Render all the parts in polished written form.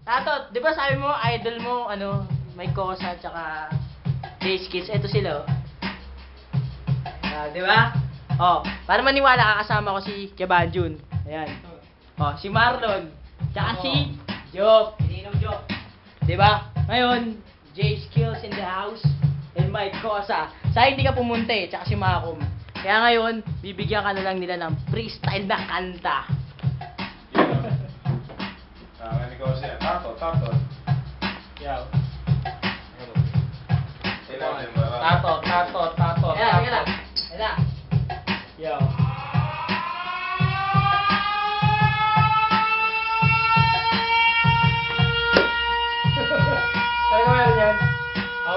Tatot, di ba sabi mo, idol mo, ano, may Kosa, tsaka J-Skills. Eto sila, oh. Di ba? Oh, para maniwala, kakasama ko si Kebanjun. Ayan. Oh, si Marlon. Tsaka si Joke. Ininom Joke. Di ba? Ngayon, J-Skills in the house. And Mike Kosa. Sa hindi ka pumunta eh, tsaka si Makom. Kaya ngayon, bibigyan ka na lang nila ng freestyle na kanta. Ikaw siya. Tatot. Yaw. Tatot. Ayan. Yaw. Ano meron yan?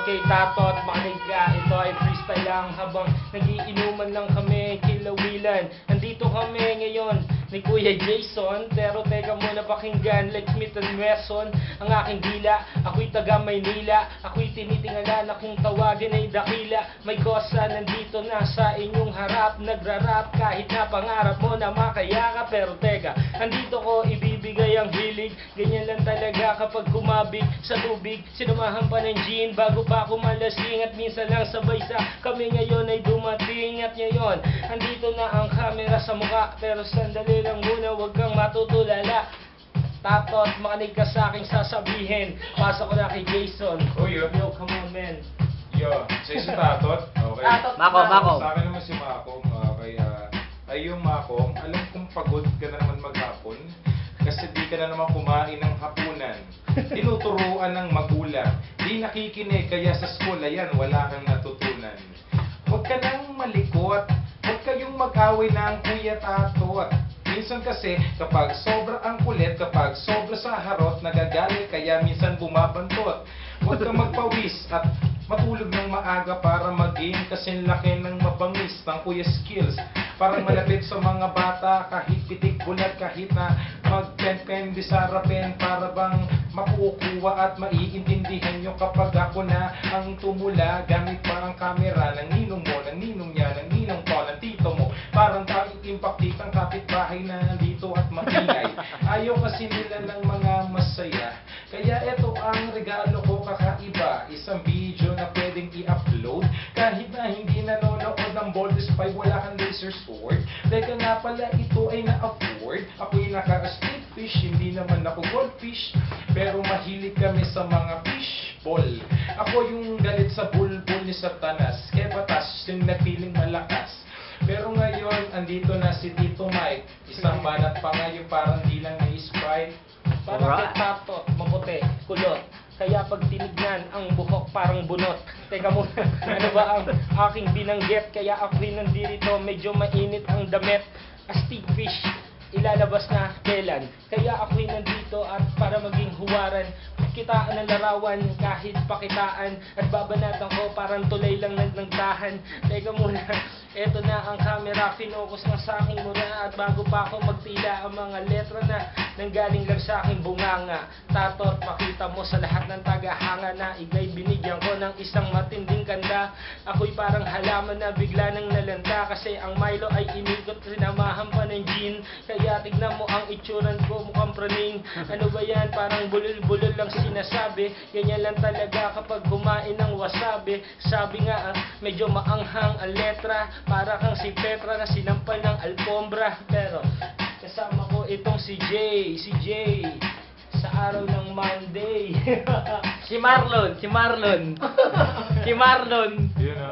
Okay, Tatot, makinig ka. Ito ay freestyle lang habang nagiinuman lang kami, kilawilan. Andito kami ngayon ni Kuya Jason. Pero teka muna pakinggan, like Smith and Wesson ang aking dila. Ako'y taga Maynila, ako'y tinitingala na kung tawagin ay dakila. May Kosa nandito na sa inyong harap, nagrarap kahit na pangarap mo na makayaka. Pero teka, andito ko ibibigay ang hilig. Ganyan lang talaga kapag kumabig sa tubig. Sinamahan pa ng gin bago pa ako malasing. At minsan lang sabay sa kami ngayon ay dumating. At ngayon, andito na ang camera sa mukha. Pero sandali lang muna, huwag kang matutulala. Tatot, makinig ka sa aking sasabihin. Pasok ko na kay Jason. Uy, Yo, come on, man. Yo, si Tatot. Okay. Makom. Sa akin naman si Makom. Okay, ay yung Makom, alam kong pagod ka na naman maghapon. Kasi di ka na naman kumain ng hapunan. Tinuturuan ng magulang. Di nakikinig kaya sa school, ayan, wala kang natutunan. Huwag ka nang malikot. Huwag kayong mag-away ng Kuya Tatot. Minsan kasi, kapag sobra ang kulit, kapag sobra sa harot, nagagalit, kaya minsan bumabantot. Huwag kang magpawis at matulog ng maaga para maging kasing laki ng mabangis ng Kuya Skills. Parang malapit sa mga bata, kahit pitik bulat, kahit na mag-pen-pen, disarapin, para bang makukuha at maiintindihan nyo kapag ako na ang tumula. Gamit pa ang camera ng ninong mo, ng ninong niya, ng ninong ko, ng tito mo. Parang pag-impaktik ang kapitbahay na nandito at maingay. Ayaw kasi nila ng mga masaya. Kaya ito ang regalo ko kakaiba. Isang video na pwedeng i-upload. Kahit na hindi nanonood ng Boldest 5, wala kang laser sword. Teka nga pala, ito ay na-afford. Ako'y naka-street fish, hindi naman ako goldfish. Pero mahilig kami sa mga fishball. Ako yung galit sa bulbul ni Satanas. Kaya batas yung napiling malakas. Pero ngayon, andito na si Tito Mike. Isang banat pa ngayon, parang di lang na-sprite. Parang kay Tatot, maputi, kulot. Kaya pag tinignan, ang buhok parang bunot. Teka muna, ano ba ang aking binanggit? Kaya ako'y nandito, medyo mainit ang damit. Astig fish, ilalabas na kailan. Kaya ako'y nandito at para maging huwaran. Kitaan ng larawan kahit pakitaan. At babanatan ko parang tulay lang nagtahan. Teka muna, eto na ang camera, finokus na sa aking mura. At bago pa ako magtila, ang mga letra na nanggaling lang sa aking bunganga. Tatot, pakita mo sa lahat ng tagahanga na igay binigyan ko ng isang matinding kanda. Ako'y parang halaman na bigla nang nalanta. Kasi ang Milo ay inikot, sinamahan pa ng gin. Kaya tignan mo ang itsuran ko, mukhang praning. Ano ba yan, parang bulol-bulol lang sinasabi. Ganyan lang talaga kapag kumain ng wasabi. Sabi nga, medyo maanghang ang letra. Para kang si Petra na sinampal ng alpombra. Pero kasama ko itong si Jay. Sa araw ng Monday. Si Marlon. Yun na.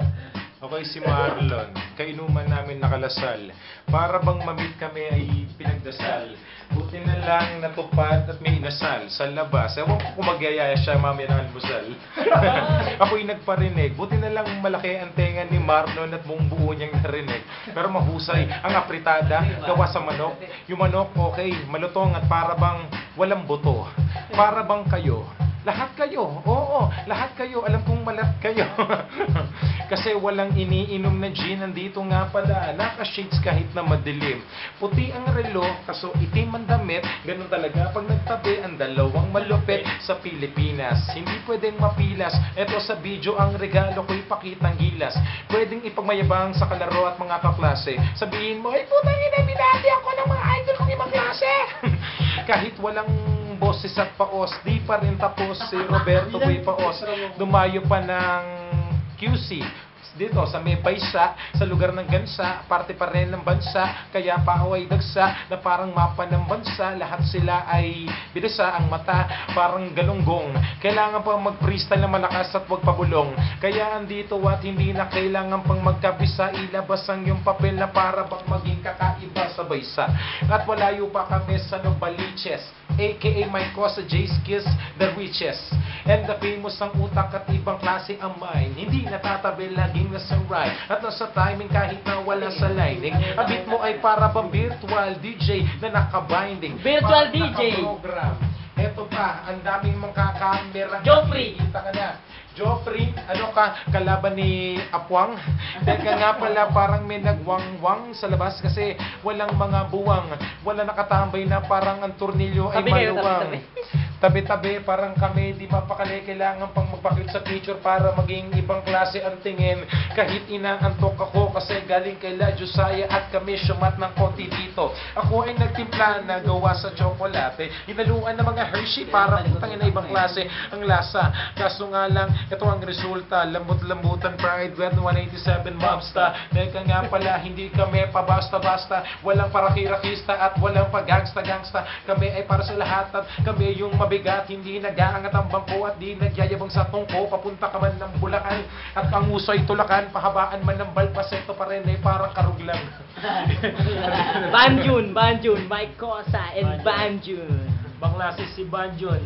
Okay, si Marlon. Kainuman namin nakalasal. Para bang mamit kami ay pinagdasal. Buti na lang natupad at may inasal sa labas. Ewan ko kung magyayaya siya mamaya ng almusal. Ako'y nagparinig. Buti na lang malaki ang tenga ni Marlon at buong buo niyang narinig. Pero mahusay ang apritada gawa sa manok. Yung manok okay, malutong at para bang walang buto. Para bang kayo. Lahat kayo, oo, lahat kayo, alam kong malat kayo. Kasi walang iniinom na gin, nandito nga pala, naka-shades kahit na madilim. Puti ang relo, kaso itim ang damit, ganun talaga pag nagtabi ang dalawang malupit sa Pilipinas. Hindi pwedeng mapilas, eto sa video ang regalo ko ipakitang gilas. Pwedeng ipagmayabang sa kalaro at mga kaklase. Sabihin mo, ay putang ina, binati ako ng mga idol kong ibang klase. Kahit walang boses at paos, di pa rin tapos si Roberto Boy Paos. Dumayo pa ng QC dito sa may baysa, sa lugar ng gansa, parte pa rin ng bansa, kaya pa ako ay dagsa, na parang mapa ng bansa, lahat sila ay binasa ang mata, parang galunggong, kailangan pa mag-freestyle na malakas at wag pabulong, kaya andito at hindi na kailangan pang magkabisa, ilabas ang yung papel na para bang maging kakaiba sa baysa, at walayo pa kami sa Novaliches, aka my Cosa J's Kiss, the richest, and the famous ang utak at ibang klase ang mind, hindi natatabi laging nasa ride at nasa timing kahit na wala sa lining. Ang beat mo ay para bang virtual DJ na nakabinding. Virtual Parang DJ. nakaprogram. Eto pa, ang daming mong kakamera. Joffrey. Kita ka na. Joffrey, ano ka, kalaban ni Apwang? Teka nga pala, parang may nagwangwang sa labas kasi walang mga buwang. Wala nakatambay na parang ang tornilyo ay Tabi kayo, maluwang. tabi-tabi. Tabi-tabi, parang kami di mapakali, kailangan pang magpakit sa picture para maging ibang klase ang tingin. Kahit inaantok ako kasi galing kay La Josiah at kami syumat ng konti dito. Ako ay nagtimpla na gawa sa tsokolate, inaluan ng mga Hershey para putangin na ibang klase ang lasa. Kaso nga lang, ito ang resulta, lambot-lambutan pride with 187 mobsta. Teka nga pala, hindi kami pa basta-basta, walang parakira-kista at walang pag-gangsta-gangsta. Kami ay para sa lahat at kami yung mabigat, hindi nag-aangat ang bangko at di nagyayabang sa tungko. Papunta ka man ng Bulacan at ang uso ay tulakan, pahabaan man ng balpas, ito pa rin ay parang karuglang. Banjun, Mike Cosa and Banjun. Baklase si Banjon.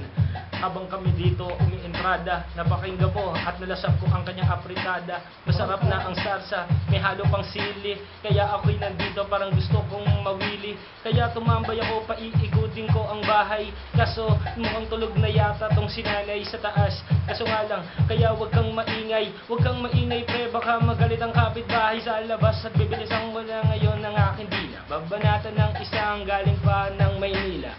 Habang kami dito umientrada, napakinggan ko at nalasap ko ang kanyang apritada. Masarap na ang salsa, may halo pang sili, kaya ako'y nandito parang gusto kong mawili. Kaya tumambay ako, paiikutin ko ang bahay, kaso mukhang tulog na yata tong sinanay sa taas. Kaso nga lang, kaya wag kang maingay pre, baka magalit ang kapitbahay sa labas. At bibilisan mo na ngayon ng aking dila, babanatan ng isang galing pa ng Maynila.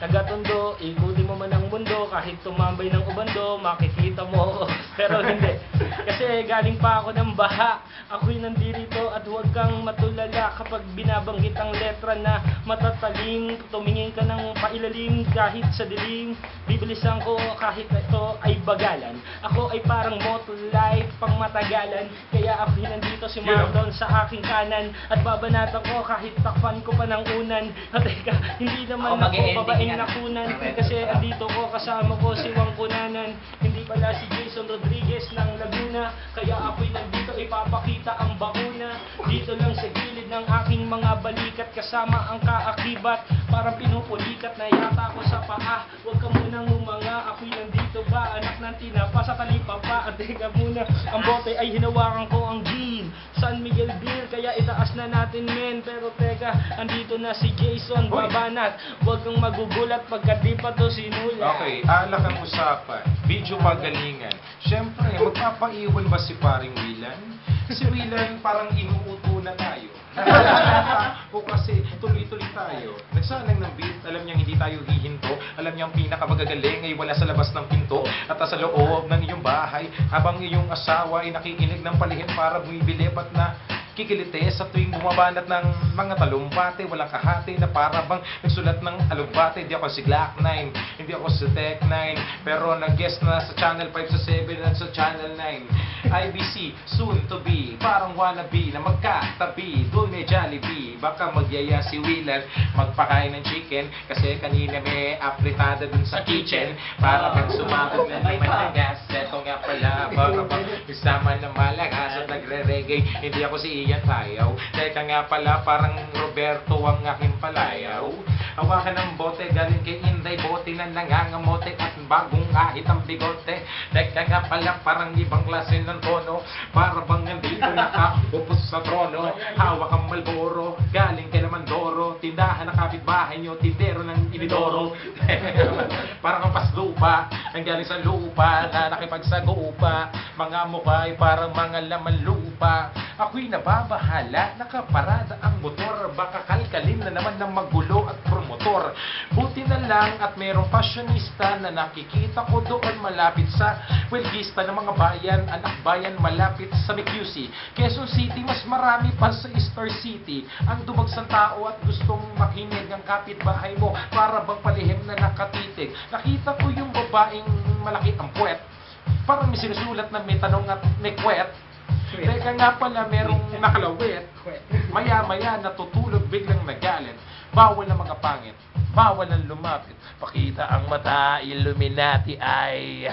Taga-Tondo, ikutin mo man ang mundo, kahit tumambay ng ubando, makikita mo. Pero hindi, kasi galing pa ako ng baha. Ako'y nandito at huwag kang matulala kapag binabanggit ang letra na matatalim. Tumingin ka ng pailalim kahit sa dilim. Bibilisan ko kahit ito ay bagalan. Ako ay parang motolife pang matagalan. Kaya ako'y nandito si Marlon sa aking kanan. At babanatan ko kahit takpan ko pa ng unan. At teka, hindi naman Ako ako mag-e-ending babaeng yan. nakunan. Kasi andito ko kasama ko si Wang Kunanan. Hindi pala si Jason Rodriguez ng Laguna. Kaya ako'y nandito ipapakita ang bakuna. Dito lang sa gilid ng aking mga balikat, kasama ang kaakibat. Parang pinupulikat na yata ako sa paa. Huwag ka munang umanga, ako'y nandito ba? Anak ng tinapa sa talipa pa. At teka muna, ang bote ay hinawakan ko ang gin San Miguel Beer, kaya itaas na natin men. Pero teka, andito na si Jason babanat. Huwag kang magugulat pagka di pa to sinula. Okay, alak ang usapan. Video pagalingan. Siyempre, magpapaiwan ba si paring Willan? Si Willan parang inuuto na tayo. O kasi tuloy-tuloy tayo. Nagsanang ng beat, alam niyang hindi tayo hihinto. Alam niyang pinakamagagaling ay wala sa labas ng pinto at sa loob ng iyong bahay. Habang iyong asawa ay nakikinig ng palihim para bumibili at na kikilite sa tuwing bumabanat ng mga talumpate. Walang kahati na para bang nagsulat ng alugbate. Hindi ako si Glock 9, hindi ako si Tech 9, pero nag-guest na sa Channel 5, sa 7 at sa Channel 9. IBC, soon to be, parang wannabe na magkatabi. Doon may Jollibee, baka magyaya si Willan magpakain ng chicken kasi kanina may apritada dun sa kitchen para bang sumabog na naman ng gas. Eto nga pala, baka bang isama na malakas at nagre-reggae. Hindi ako si Ian Tayaw. Teka nga pala, parang Roberto ang aking palayaw. Hawakan ng bote, galing kay Inday, bote na nangangamote at bagong ahit ang bigote. Teka nga pala, parang ibang klase ng tono, para bang nandito nakaupo sa trono. Hawak ang Malboro, galing kay Lamandoro, tindahan ng kapitbahay nyo, tindero ng inidoro. Parang ang paslupa, ang galing sa lupa, na nakipagsagupa, mga mukha ay parang mga laman lupa. pa. Ako'y nababahala, nakaparada ang motor. Baka kalkalin na naman ng magulo at promotor. Buti na lang at merong fashionista na nakikita ko doon malapit sa Huelguista ng mga bayan, anak bayan malapit sa McQC. Quezon City, mas marami pa sa Star City. Ang dumagsang tao at gustong makinig ang kapitbahay mo para bang palihim na nakatitig. Nakita ko yung babaeng malaki ang puwet. Parang may sinusulat na may tanong at may kwet. Teka nga pala, merong nakalawit. Maya-maya natutulog biglang nagalit. Bawal ang mga pangit, bawal ang lumapit. Pakita ang mata, Illuminati ay